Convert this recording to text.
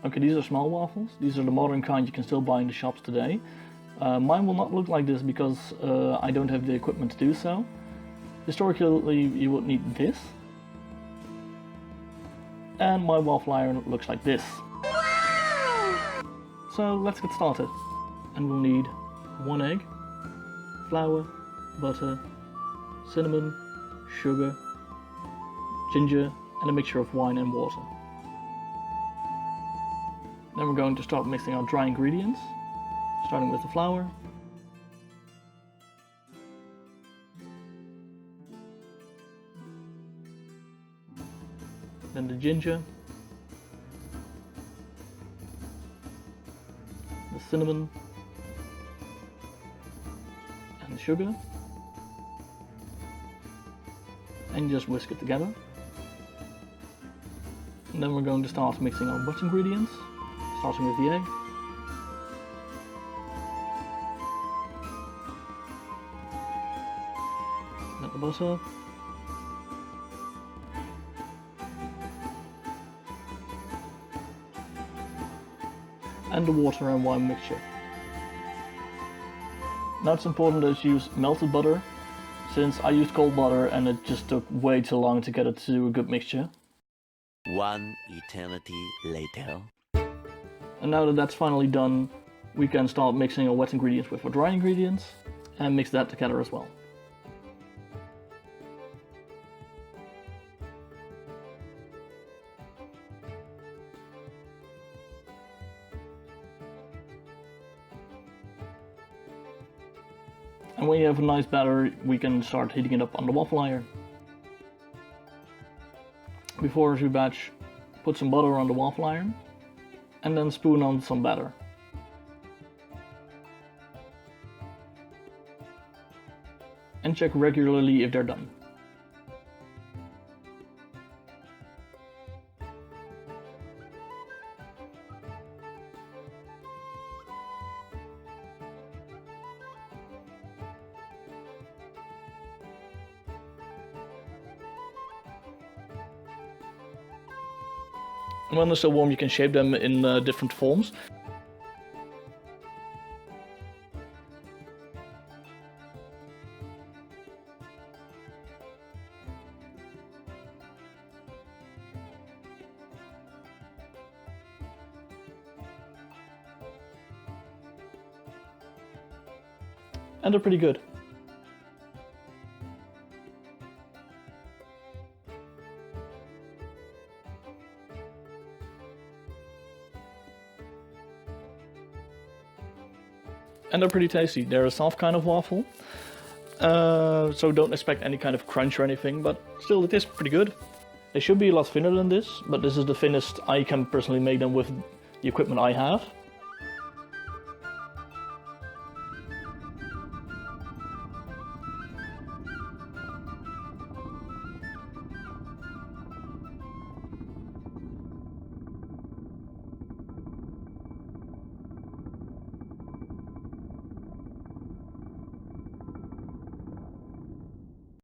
Okay, these are small waffles. These are the modern kind you can still buy in the shops today. Mine will not look like this because I don't have the equipment to do so. Historically, you would need this. And my waffle iron looks like this. So let's get started. And we'll need 1 egg, flour, butter, cinnamon, sugar, ginger, and a mixture of wine and water. Then we're going to start mixing our dry ingredients, starting with the flour, then the ginger, the cinnamon, and the sugar, and just whisk it together. And then we're going to start mixing our wet ingredients, starting with the egg, then the butter, and the water and wine mixture. Now it's important that you use melted butter, since I used cold butter and it just took way too long to get it to a good mixture. 1 eternity later. And now that that's finally done, we can start mixing our wet ingredients with our dry ingredients and mix that together as well. And when you have a nice batter, we can start heating it up on the waffle iron. Before every batch, put some butter on the waffle iron and then spoon on some batter. And check regularly if they're done. When they're still warm, you can shape them in different forms. And they're pretty good. And they're pretty tasty. They're a soft kind of waffle, so don't expect any kind of crunch or anything, but still it tastes pretty good. They should be a lot thinner than this, but this is the thinnest I can personally make them with the equipment I have.